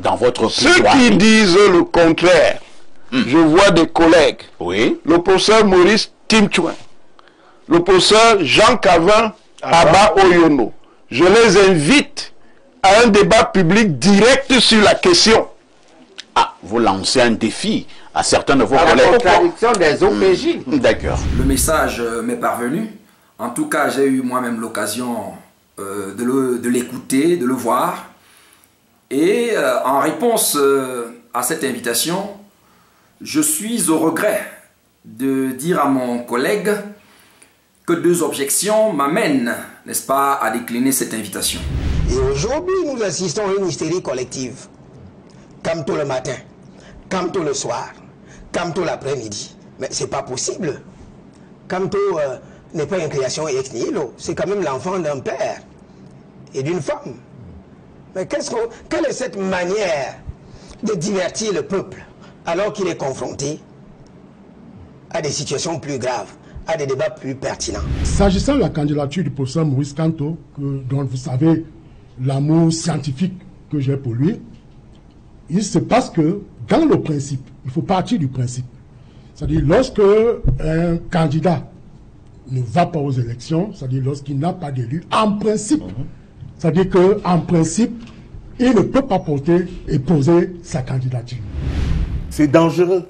dans votre Ceux qui disent le contraire, je vois des collègues, le professeur Maurice Timchouin, le professeur Jean Cavin Abba Oyono, je les invite à un débat public direct sur la question. Ah, vous lancez un défi à certains de vos à collègues. la contradiction des OPJ. D'accord. Le message m'est parvenu. En tout cas, j'ai eu moi-même l'occasion de l'écouter, de le voir. Et en réponse à cette invitation, je suis au regret de dire à mon collègue que deux objections m'amènent, n'est-ce pas, à décliner cette invitation. Et aujourd'hui, nous assistons à une hystérie collective. Camto le matin, Camto le soir, Camto l'après-midi. Mais c'est pas possible. Camto n'est pas une création ex nihilo. C'est quand même l'enfant d'un père et d'une femme. Mais quelle est cette manière de divertir le peuple alors qu'il est confronté à des situations plus graves, à des débats plus pertinents? S'agissant de la candidature du professeur Maurice Kamto, dont vous savez l'amour scientifique que j'ai pour lui, il se passe que dans le principe, il faut partir du principe. C'est-à-dire lorsque un candidat ne va pas aux élections, c'est-à-dire lorsqu'il n'a pas d'élu, en principe, c'est-à-dire qu'en principe, il ne peut pas porter et poser sa candidature. C'est dangereux.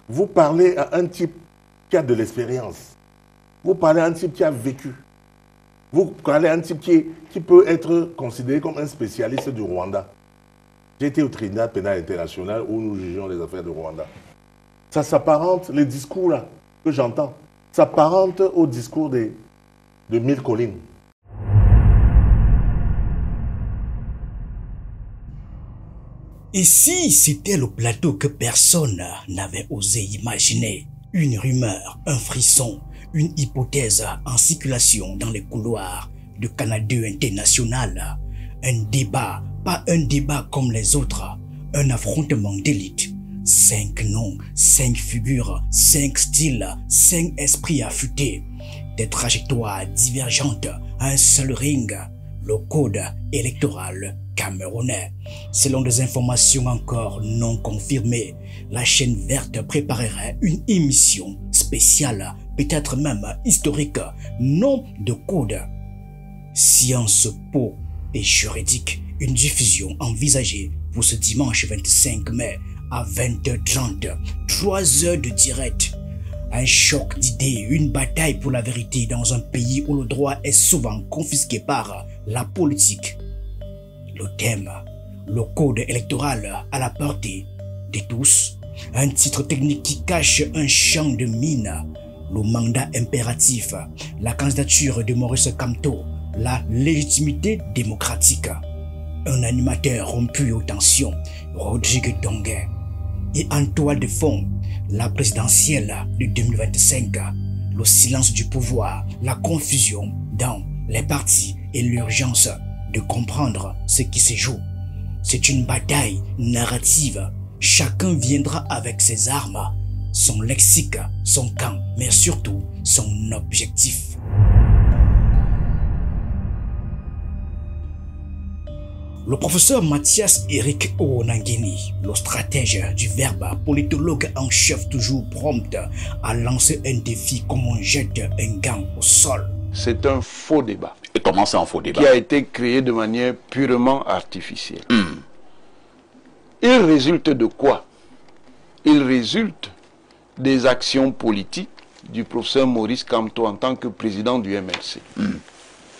Vous parlez à un type qui a de l'expérience. Vous parlez à un type qui a vécu. Vous parlez à un type qui peut être considéré comme un spécialiste du Rwanda. J'ai été au tribunal pénal international où nous jugeons les affaires du Rwanda. Ça s'apparente, les discours là que j'entends, s'apparente au discours de Mille Collines. Et si c'était le plateau que personne n'avait osé imaginer, une rumeur, un frisson, une hypothèse en circulation dans les couloirs de Canada International, un débat, pas un débat comme les autres, un affrontement d'élite, 5 noms, 5 figures, 5 styles, 5 esprits affûtés, des trajectoires divergentes à un seul ring, le code électoral camerounais. Selon des informations encore non confirmées, la chaîne verte préparerait une émission spéciale, peut-être même historique, nom de code, Sciences Po et juridique, une diffusion envisagée pour ce dimanche 25 mai à 20h30, 3 heures de direct. Un choc d'idées, une bataille pour la vérité dans un pays où le droit est souvent confisqué par la politique. Le thème, le code électoral à la portée de tous, un titre technique qui cache un champ de mine, le mandat impératif, la candidature de Maurice Kamto, la légitimité démocratique, un animateur rompu aux tensions, Rodrigue Donguet, et en toile de fond, la présidentielle de 2025, le silence du pouvoir, la confusion dans les partis et l'urgence de comprendre ce qui se joue. C'est une bataille narrative. Chacun viendra avec ses armes, son lexique, son camp, mais surtout son objectif. Le professeur Mathias Eric Onangeni, le stratège du verbe, politologue en chef toujours prompt à lancer un défi comme on jette un gant au sol. C'est un faux débat. Et comment c'est un faux débat? Qui a été créé de manière purement artificielle. Il résulte de quoi? Il résulte des actions politiques du professeur Maurice Kamto en tant que président du MRC.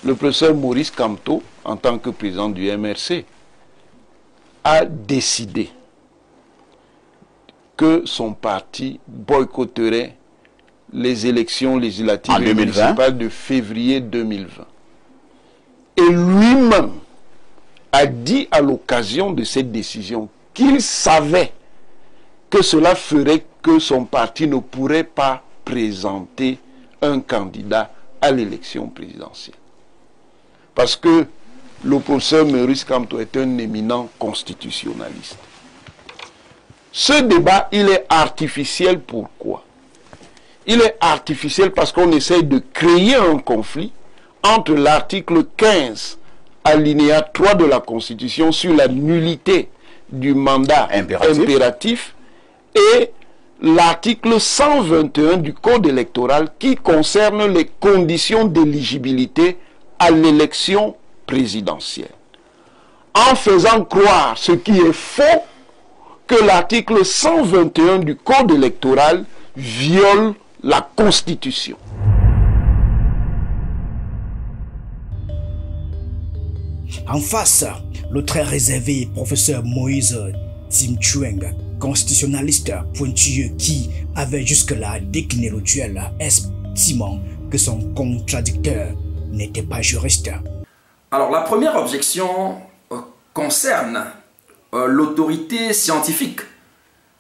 Le professeur Maurice Kamto, en tant que président du MRC, a décidé que son parti boycotterait les élections législatives et municipales de février 2020. Et lui-même a dit à l'occasion de cette décision qu'il savait que cela ferait que son parti ne pourrait pas présenter un candidat à l'élection présidentielle. Parce que le professeur Maurice Kamto est un éminent constitutionnaliste. Ce débat, il est artificiel. Pourquoi? Il est artificiel parce qu'on essaye de créer un conflit entre l'article 15 alinéa 3 de la Constitution sur la nullité du mandat impératif et l'article 121 du Code électoral qui concerne les conditions d'éligibilité à l'élection présidentielle. En faisant croire ce qui est faux, que l'article 121 du Code électoral viole la Constitution. En face, le très réservé professeur Moïse Timchueng, constitutionnaliste pointueux qui avait jusque-là décliné le duel, estimant que son contradicteur n'était pas juriste. Alors la première objection concerne l'autorité scientifique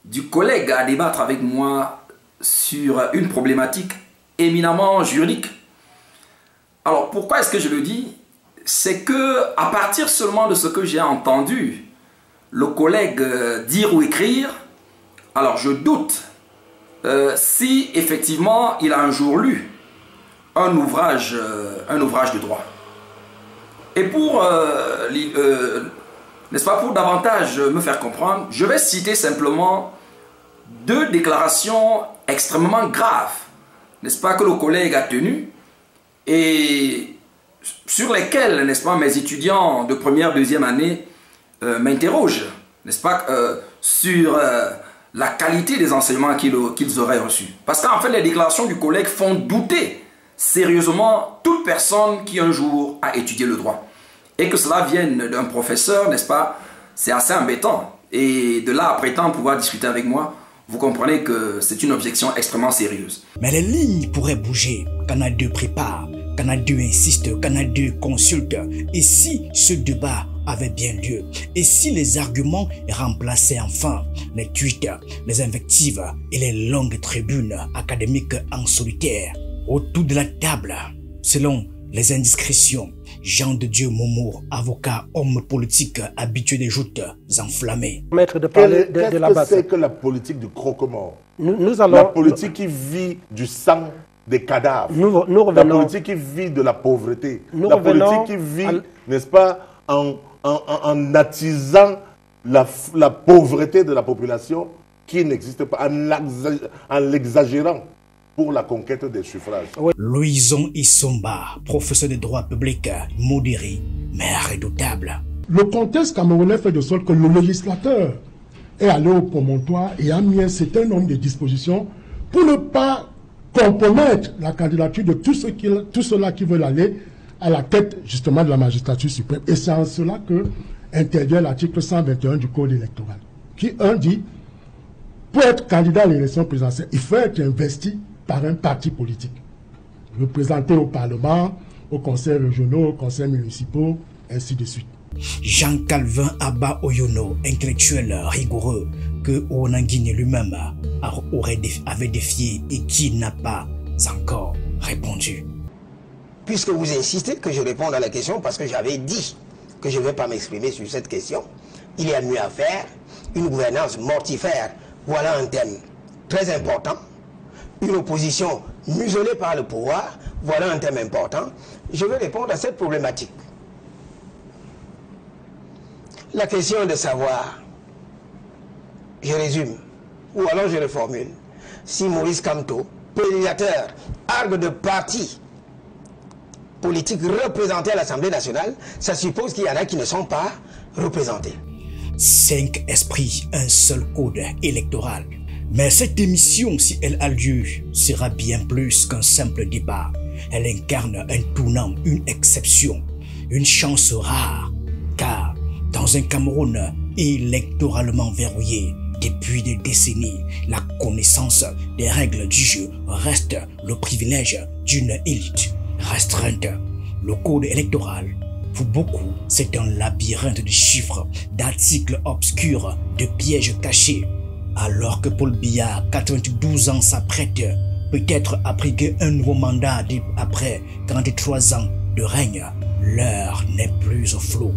du collègue à débattre avec moi sur une problématique éminemment juridique. Alors pourquoi est-ce que je le dis? C'est que à partir seulement de ce que j'ai entendu le collègue dire ou écrire, alors je doute si effectivement il a un jour lu un ouvrage de droit. Et pour n'est-ce pas, pour davantage me faire comprendre, je vais citer simplement deux déclarations extrêmement graves, n'est-ce pas, que le collègue a tenues et sur lesquelles, n'est-ce pas, mes étudiants de première, deuxième année m'interrogent, n'est-ce pas, sur la qualité des enseignements qu'ils auraient reçus. Parce qu'en fait, les déclarations du collègue font douter sérieusement toute personne qui un jour a étudié le droit. Et que cela vienne d'un professeur, n'est-ce pas, c'est assez embêtant. Et de là à prétendre pouvoir discuter avec moi, vous comprenez que c'est une objection extrêmement sérieuse. Mais les lignes pourraient bouger. Canal 2 prépare, Canal 2 insiste, Canal 2 consulte. Et si ce débat avait bien lieu? Et si les arguments remplaçaient enfin les tweets, les invectives et les longues tribunes académiques en solitaire? Autour de la table, selon les indiscrétions, Jean de Dieu Momo, avocat, homme politique, habitué des joutes enflammées. Maître de parler de la base. Qu'est-ce que c'est que la politique du croque-mort? Nous allons... La politique qui vit du sang des cadavres. Nous revenons... La politique qui vit de la pauvreté. Nous la politique qui vit, n'est-ce pas, en attisant la pauvreté de la population qui n'existe pas, en l'exagérant pour la conquête des suffrages. Louison Issomba, professeur de droit public, modéré, mais redoutable. Le contexte camerounais fait de sorte que le législateur est allé au promontoire et a mis un certain nombre de dispositions pour ne pas compromettre la candidature de tous ceux-là qui veulent aller à la tête justement de la magistrature suprême. Et c'est en cela que intervient l'article 121 du Code électoral, qui dit, pour être candidat à l'élection présidentielle, il faut être investi par un parti politique, représenté au Parlement, au conseil régionaux, au conseil municipaux, ainsi de suite. Jean-Calvin Abba Oyono, intellectuel rigoureux, que Onanguine lui-même avait défié et qui n'a pas encore répondu. Puisque vous insistez que je réponde à la question, parce que j'avais dit que je ne vais pas m'exprimer sur cette question, il y a mieux à faire, une gouvernance mortifère, voilà un thème très important. Une opposition muselée par le pouvoir, voilà un thème important. Je vais répondre à cette problématique. La question de savoir, je résume, ou alors je reformule, si Maurice Kamto, pollinisateur, argue de parti politique représenté à l'Assemblée nationale, ça suppose qu'il y en a qui ne sont pas représentés. 5 esprits, un seul code électoral. Mais cette émission, si elle a lieu, sera bien plus qu'un simple débat. Elle incarne un tournant, une exception, une chance rare. Car dans un Cameroun électoralement verrouillé depuis des décennies, la connaissance des règles du jeu reste le privilège d'une élite restreinte. Le code électoral, pour beaucoup, c'est un labyrinthe de chiffres, d'articles obscurs, de pièges cachés. Alors que Paul Biya, 92 ans, s'apprête peut-être à briguer un nouveau mandat après 43 ans de règne, l'heure n'est plus au flot.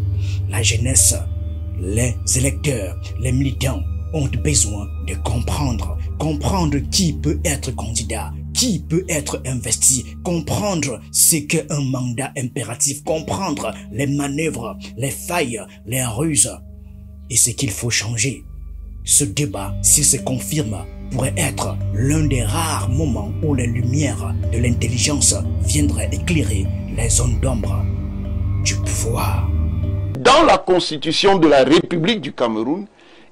La jeunesse, les électeurs, les militants ont besoin de comprendre qui peut être candidat, qui peut être investi, comprendre ce qu'est un mandat impératif, comprendre les manœuvres, les failles, les ruses et ce qu'il faut changer. Ce débat, s'il se confirme, pourrait être l'un des rares moments où les lumières de l'intelligence viendraient éclairer les zones d'ombre du pouvoir. Dans la Constitution de la République du Cameroun,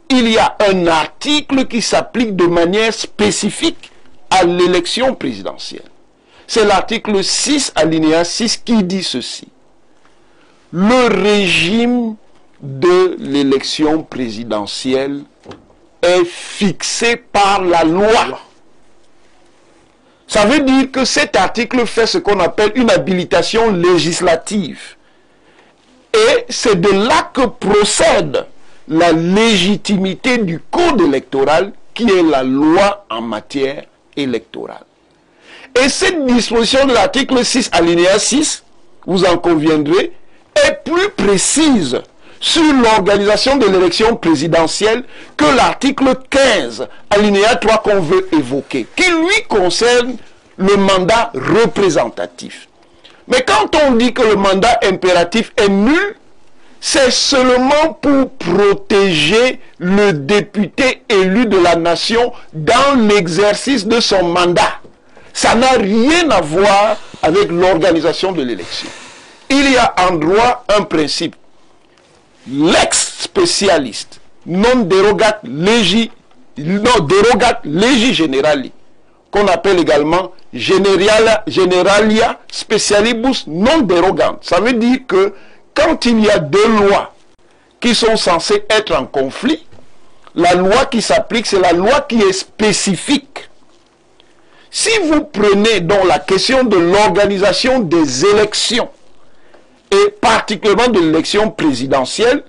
il y a un article qui s'applique de manière spécifique à l'élection présidentielle. C'est l'article 6, alinéa 6, qui dit ceci. Le régime de l'élection présidentielle est fixé par la loi. Ça veut dire que cet article fait ce qu'on appelle une habilitation législative. Et c'est de là que procède la légitimité du code électoral qui est la loi en matière électorale. Et cette disposition de l'article 6, alinéa 6, vous en conviendrez, est plus précise sur l'organisation de l'élection présidentielle que l'article 15, alinéa 3 qu'on veut évoquer, qui lui concerne le mandat représentatif. Mais quand on dit que le mandat impératif est nul, c'est seulement pour protéger le député élu de la nation dans l'exercice de son mandat. Ça n'a rien à voir avec l'organisation de l'élection. Il y a en droit un principe. Lex specialist, non dérogat legi generali, qu'on appelle également generalia specialibus non derogant. Ça veut dire que quand il y a deux lois qui sont censées être en conflit, la loi qui s'applique, c'est la loi qui est spécifique. Si vous prenez donc la question de l'organisation des élections, et particulièrement de l'élection présidentielle,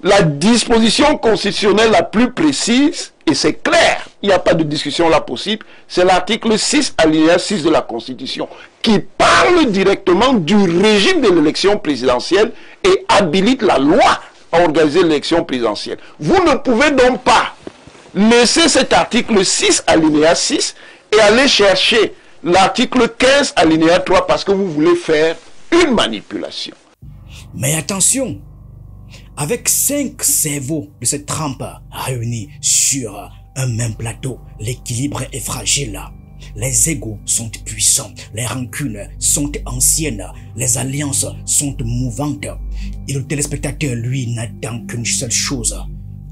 la disposition constitutionnelle la plus précise, et c'est clair, il n'y a pas de discussion là possible, c'est l'article 6, alinéa 6 de la Constitution, qui parle directement du régime de l'élection présidentielle et habilite la loi à organiser l'élection présidentielle. Vous ne pouvez donc pas laisser cet article 6, alinéa 6, et aller chercher l'article 15, alinéa 3, parce que vous voulez faire une manipulation. Mais attention, avec 5 cerveaux de cette trempe réunis sur un même plateau, l'équilibre est fragile. Les égos sont puissants, les rancunes sont anciennes, les alliances sont mouvantes. Et le téléspectateur, lui, n'attend qu'une seule chose,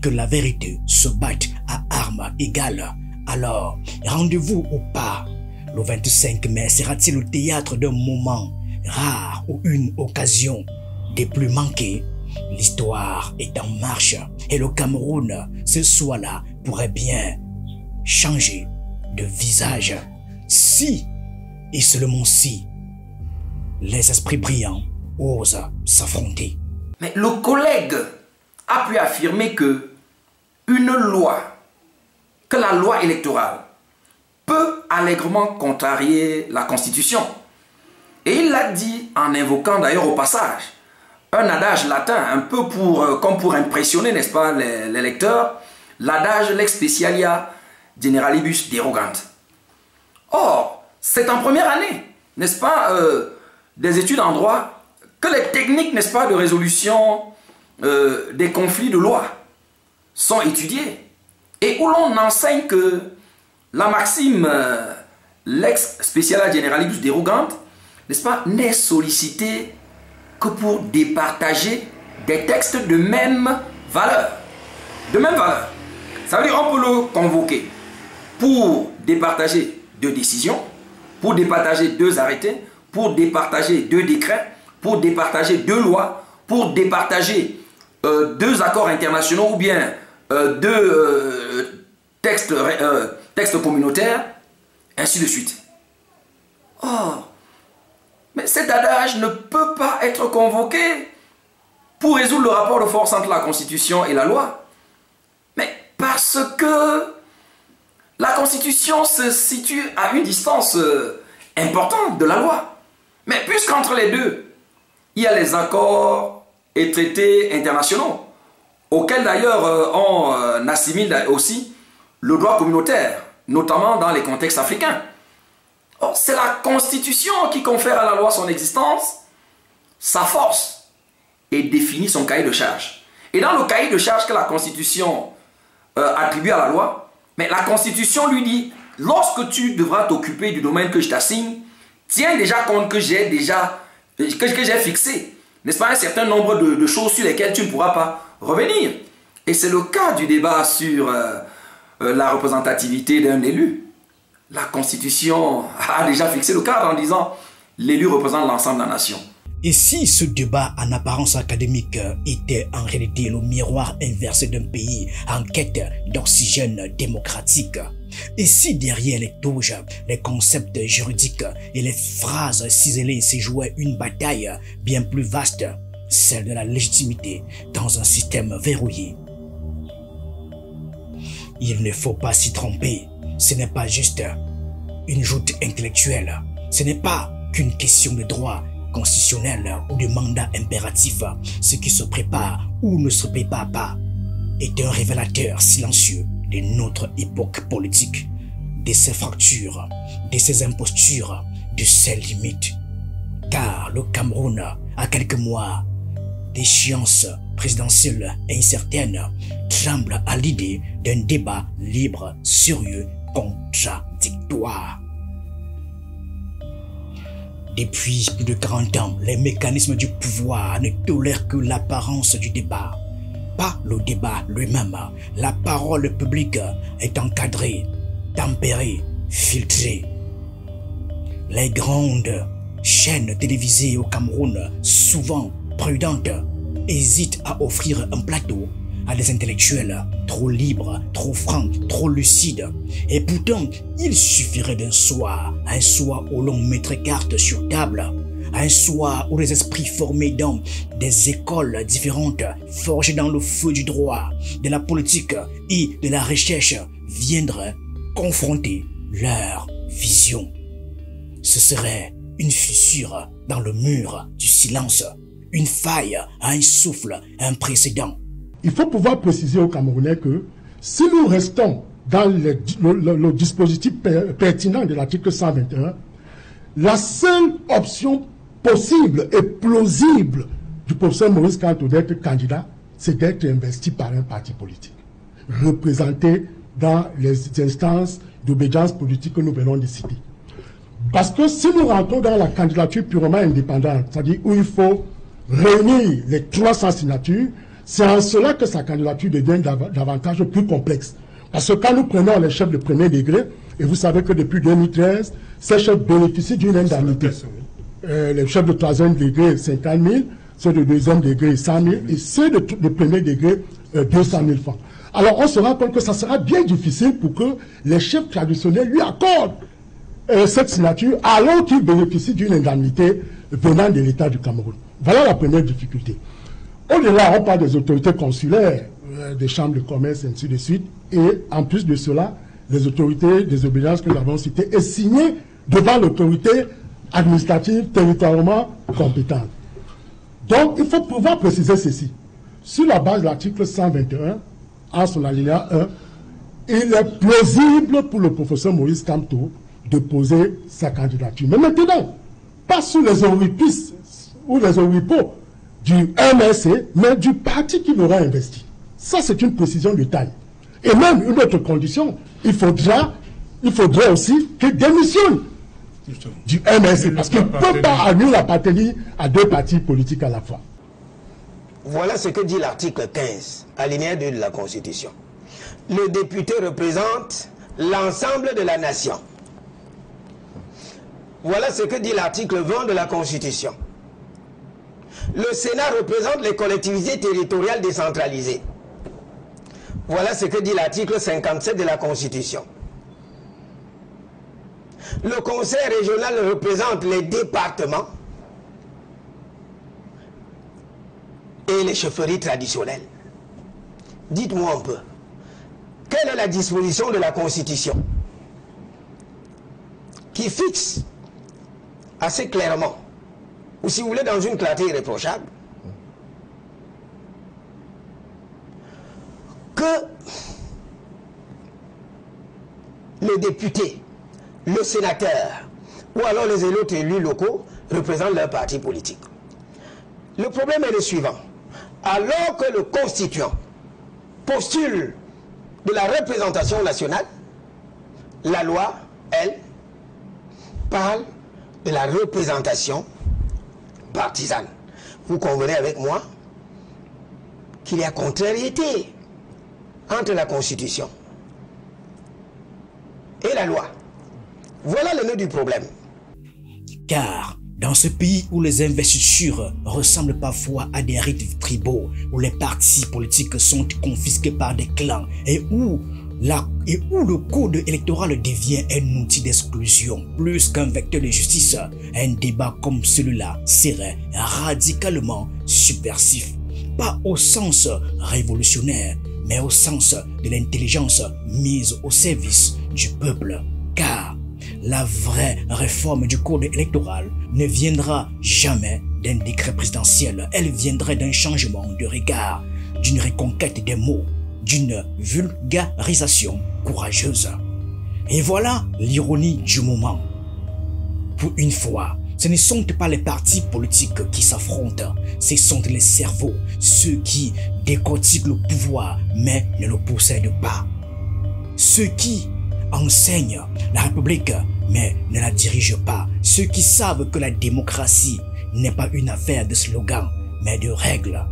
que la vérité se batte à armes égales. Alors, rendez-vous ou pas, le 25 mai sera-t-il le théâtre d'un moment rare ou une occasion des plus manquées? L'histoire est en marche et le Cameroun, ce soir-là, pourrait bien changer de visage si, et seulement si, les esprits brillants osent s'affronter. Mais le collègue a pu affirmer que la loi électorale peut allègrement contrarier la Constitution. Et il l'a dit en invoquant d'ailleurs au passage un adage latin, un peu comme pour impressionner, n'est-ce pas, les lecteurs, l'adage lex specialia generalibus derogant. Or, c'est en première année, n'est-ce pas, des études en droit, que les techniques, n'est-ce pas, de résolution des conflits de loi sont étudiées et où l'on enseigne que la maxime lex specialia generalibus derogant, n'est-ce pas, n'est sollicitée que pour départager des textes de même valeur. De même valeur. Ça veut dire qu'on peut le convoquer pour départager 2 décisions, pour départager 2 arrêtés, pour départager 2 décrets, pour départager 2 lois, pour départager 2 accords internationaux ou bien 2 textes communautaires, ainsi de suite. Or, mais cet adage ne peut pas être convoqué pour résoudre le rapport de force entre la Constitution et la loi. Mais parce que la Constitution se situe à une distance importante de la loi. Mais puisqu'entre les deux, il y a les accords et traités internationaux, auxquels d'ailleurs on assimile aussi le droit communautaire, notamment dans les contextes africains. Or, c'est la Constitution qui confère à la loi son existence, sa force, et définit son cahier de charge. Et dans le cahier de charge que la Constitution attribue à la loi, mais la Constitution lui dit, lorsque tu devras t'occuper du domaine que je t'assigne, tiens déjà compte que j'ai fixé, n'est-ce pas, un certain nombre de choses sur lesquelles tu ne pourras pas revenir. Et c'est le cas du débat sur la représentativité d'un élu. La Constitution a déjà fixé le cadre en disant l'élu représente l'ensemble de la nation. Et si ce débat en apparence académique était en réalité le miroir inversé d'un pays en quête d'oxygène démocratique? Et si derrière les touches, les concepts juridiques et les phrases ciselées se jouait une bataille bien plus vaste, celle de la légitimité dans un système verrouillé? Il ne faut pas s'y tromper, ce n'est pas juste une joute intellectuelle, ce n'est pas qu'une question de droit constitutionnel ou de mandat impératif. Ce qui se prépare ou ne se prépare pas est un révélateur silencieux de notre époque politique, de ses fractures, de ses impostures, de ses limites. Car le Cameroun, à quelques mois d'échéance présidentielle incertaine, tremble à l'idée d'un débat libre, sérieux, contradictoire. Depuis plus de 40 ans, les mécanismes du pouvoir ne tolèrent que l'apparence du débat, pas le débat lui-même. La parole publique est encadrée, tempérée, filtrée. Les grandes chaînes télévisées au Cameroun, souvent prudentes, hésitent à offrir un plateau à des intellectuels trop libres, trop francs, trop lucides. Et pourtant, il suffirait d'un soir, un soir où l'on mettrait cartes sur table, un soir où les esprits formés dans des écoles différentes, forgés dans le feu du droit, de la politique et de la recherche, viendraient confronter leur vision. Ce serait une fissure dans le mur du silence, une faille à un souffle, un précédent. Il faut pouvoir préciser aux Camerounais que si nous restons dans le dispositif pertinent de l'article 121, la seule option possible et plausible du professeur Maurice Kanto d'être candidat, c'est d'être investi par un parti politique, représenté dans les instances d'obédience politique que nous venons de citer. Parce que si nous rentrons dans la candidature purement indépendante, c'est-à-dire où il faut réunir les 300 signatures, c'est en cela que sa candidature devient davantage plus complexe. Parce que quand nous prenons les chefs de premier degré, et vous savez que depuis 2013, ces chefs bénéficient d'une indemnité. Les chefs de troisième degré, 50 000, ceux de deuxième degré, 100 000, et ceux de premier degré, 200 000 francs. Alors on se rend compte que ça sera bien difficile pour que les chefs traditionnels lui accordent cette signature alors qu'il bénéficie d'une indemnité venant de l'État du Cameroun. Voilà la première difficulté. Au-delà, on parle des autorités consulaires, des chambres de commerce, et ainsi de suite. Et en plus de cela, les autorités des obédiences que nous avons citées est signées devant l'autorité administrative territorialement compétente. Donc, il faut pouvoir préciser ceci. Sur la base de l'article 121, en son alinéa 1, il est plausible pour le professeur Maurice Kamto de poser sa candidature. Mais maintenant, pas sous les orifices ou les oripos du MSC, mais du parti qui l'aura investi. Ça, c'est une précision de taille. Et même une autre condition, il faudra aussi qu'il démissionne du MSC, parce qu'il ne peut pas annuler l'appartenir à deux partis politiques à la fois. Voilà ce que dit l'article 15, alinéa 2 de la Constitution. Le député représente l'ensemble de la nation. Voilà ce que dit l'article 20 de la Constitution. Le Sénat représente les collectivités territoriales décentralisées. Voilà ce que dit l'article 57 de la Constitution. Le Conseil régional représente les départements et les chefferies traditionnelles. Dites-moi un peu, quelle est la disposition de la Constitution qui fixe assez clairement, ou si vous voulez dans une clarté irréprochable, que le député, le sénateur ou alors les autres élus locaux représentent leur parti politique. Le problème est le suivant. Alors que le constituant postule de la représentation nationale, la loi, elle, parle de la représentation partisane. Vous convenez avec moi qu'il y a contrariété entre la Constitution et la loi. Voilà le nœud du problème. Car dans ce pays où les investitures ressemblent parfois à des rites tribaux, où les partis politiques sont confisqués par des clans et où le code électoral devient un outil d'exclusion plus qu'un vecteur de justice, un débat comme celui-là serait radicalement subversif. Pas au sens révolutionnaire, mais au sens de l'intelligence mise au service du peuple. Car la vraie réforme du code électoral ne viendra jamais d'un décret présidentiel. Elle viendrait d'un changement de regard, d'une reconquête des mots, d'une vulgarisation courageuse. Et voilà l'ironie du moment. Pour une fois, ce ne sont pas les partis politiques qui s'affrontent, ce sont les cerveaux, ceux qui décortiquent le pouvoir mais ne le possèdent pas. Ceux qui enseignent la République mais ne la dirigent pas. Ceux qui savent que la démocratie n'est pas une affaire de slogan mais de règles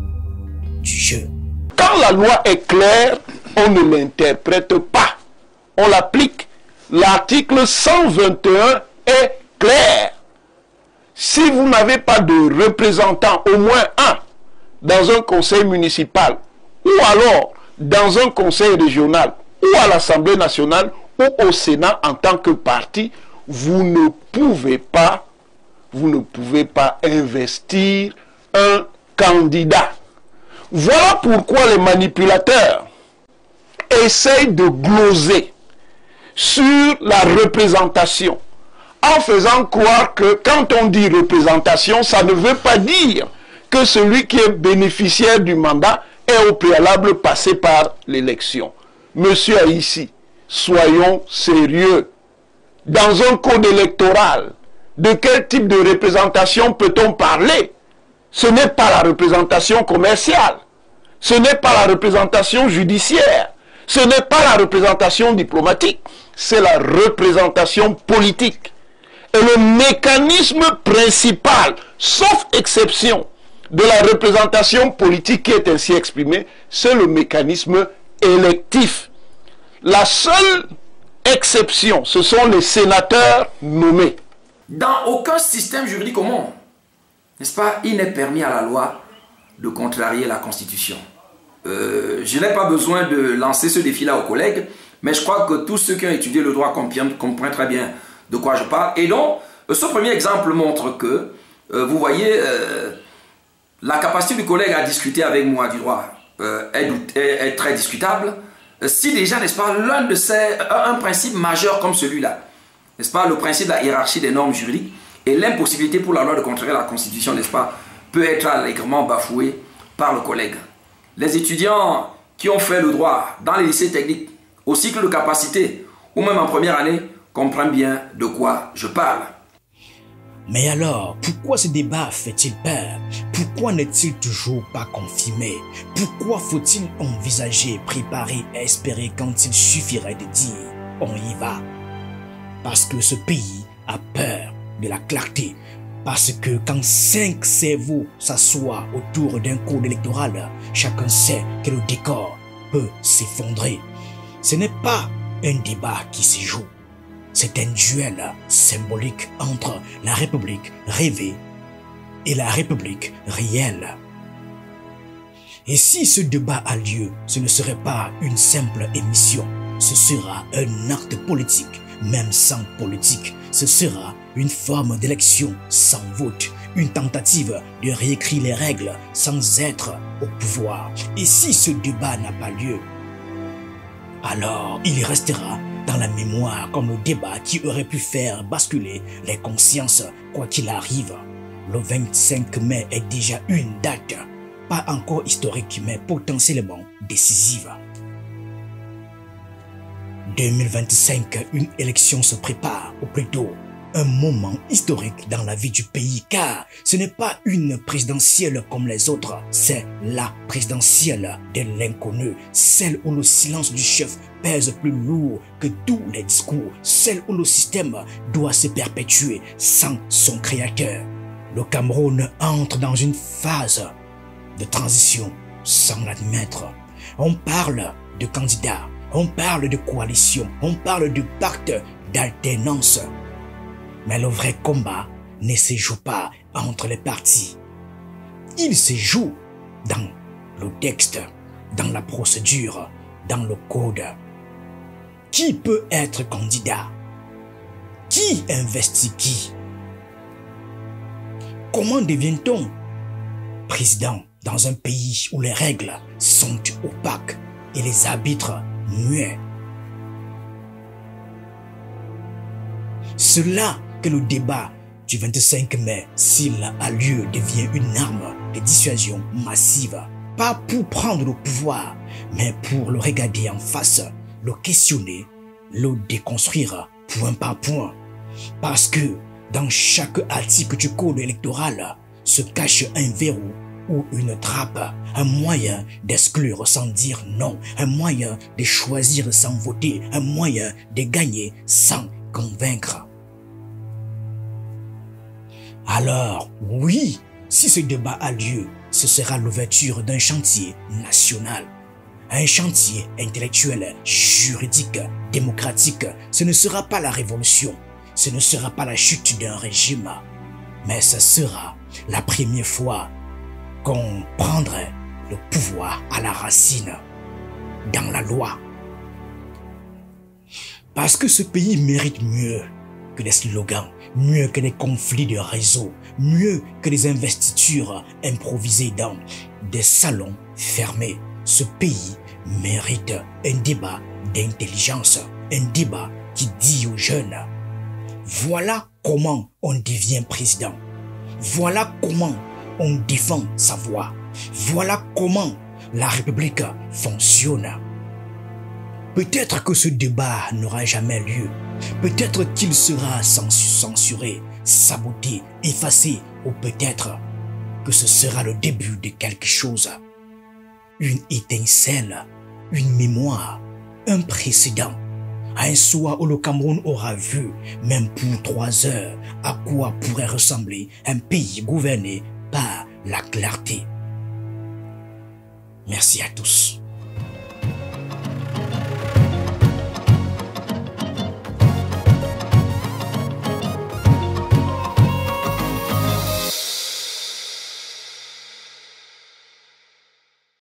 du jeu. Quand la loi est claire, on ne l'interprète pas. On l'applique. L'article 121 est clair. Si vous n'avez pas de représentant, au moins un, dans un conseil municipal, ou alors dans un conseil régional, ou à l'Assemblée nationale, ou au Sénat en tant que parti, vous ne pouvez pas investir un candidat. Voilà pourquoi les manipulateurs essayent de gloser sur la représentation, en faisant croire que quand on dit représentation, ça ne veut pas dire que celui qui est bénéficiaire du mandat est au préalable passé par l'élection. Monsieur Haïssi, soyons sérieux. Dans un code électoral, de quel type de représentation peut-on parler? Ce n'est pas la représentation commerciale, ce n'est pas la représentation judiciaire, ce n'est pas la représentation diplomatique, c'est la représentation politique. Et le mécanisme principal, sauf exception, de la représentation politique qui est ainsi exprimée, c'est le mécanisme électif. La seule exception, ce sont les sénateurs nommés. Dans aucun système juridique au monde, n'est-ce pas, il n'est permis à la loi de contrarier la Constitution. Je n'ai pas besoin de lancer ce défi-là aux collègues, mais je crois que tous ceux qui ont étudié le droit comprennent très bien de quoi je parle. Et donc, ce premier exemple montre que, vous voyez, la capacité du collègue à discuter avec moi du droit est très discutable. Si déjà, n'est-ce pas, un principe majeur comme celui-là, n'est-ce pas, le principe de la hiérarchie des normes juridiques et l'impossibilité pour la loi de contrarier la Constitution, n'est-ce pas, peut être allègrement bafoué par le collègue. Les étudiants qui ont fait le droit dans les lycées techniques, au cycle de capacité, ou même en première année, comprennent bien de quoi je parle. Mais alors, pourquoi ce débat fait-il peur? Pourquoi n'est-il toujours pas confirmé? Pourquoi faut-il envisager, préparer et espérer quand il suffirait de dire « on y va » ? Parce que ce pays a peur de la clarté. Parce que quand 5 cerveaux s'assoient autour d'un code électoral, chacun sait que le décor peut s'effondrer. Ce n'est pas un débat qui se joue. C'est un duel symbolique entre la République rêvée et la République réelle. Et si ce débat a lieu, ce ne serait pas une simple émission. Ce sera un acte politique, même sans politique. Ce sera une forme d'élection sans vote, une tentative de réécrire les règles sans être au pouvoir. Et si ce débat n'a pas lieu, alors il restera dans la mémoire comme le débat qui aurait pu faire basculer les consciences quoi qu'il arrive. Le 25 mai est déjà une date, pas encore historique mais potentiellement décisive. 2025, une élection se prépare, ou plutôt un moment historique dans la vie du pays, car ce n'est pas une présidentielle comme les autres, c'est la présidentielle de l'inconnu, celle où le silence du chef pèse plus lourd que tous les discours, celle où le système doit se perpétuer sans son créateur. Le Cameroun entre dans une phase de transition sans l'admettre. On parle de candidats, on parle de coalition, on parle de pacte d'alternance. Mais le vrai combat ne se joue pas entre les partis. Il se joue dans le texte, dans la procédure, dans le code. Qui peut être candidat? Qui investit qui? Comment devient-on président dans un pays où les règles sont opaques et les arbitres muets? C'est là que le débat du 25 mai, s'il a lieu, devient une arme de dissuasion massive. Pas pour prendre le pouvoir, mais pour le regarder en face, le questionner, le déconstruire point par point. Parce que dans chaque article du code électoral se cache un verrou ou une trappe, un moyen d'exclure sans dire non, un moyen de choisir sans voter, un moyen de gagner sans convaincre. Alors, oui, si ce débat a lieu, ce sera l'ouverture d'un chantier national. Un chantier intellectuel, juridique, démocratique. Ce ne sera pas la révolution, ce ne sera pas la chute d'un régime, mais ce sera la première fois qu'on prendrait le pouvoir à la racine, dans la loi. Parce que ce pays mérite mieux que des slogans, mieux que des conflits de réseau, mieux que des investitures improvisées dans des salons fermés. Ce pays mérite un débat d'intelligence, un débat qui dit aux jeunes: voilà comment on devient président, voilà comment on défend sa voix, voilà comment la République fonctionne. Peut-être que ce débat n'aura jamais lieu. Peut-être qu'il sera censuré, saboté, effacé, ou peut-être que ce sera le début de quelque chose. Une étincelle, une mémoire, un précédent. Un soir où le Cameroun aura vu, même pour 3 heures, à quoi pourrait ressembler un pays gouverné par la clarté. Merci à tous.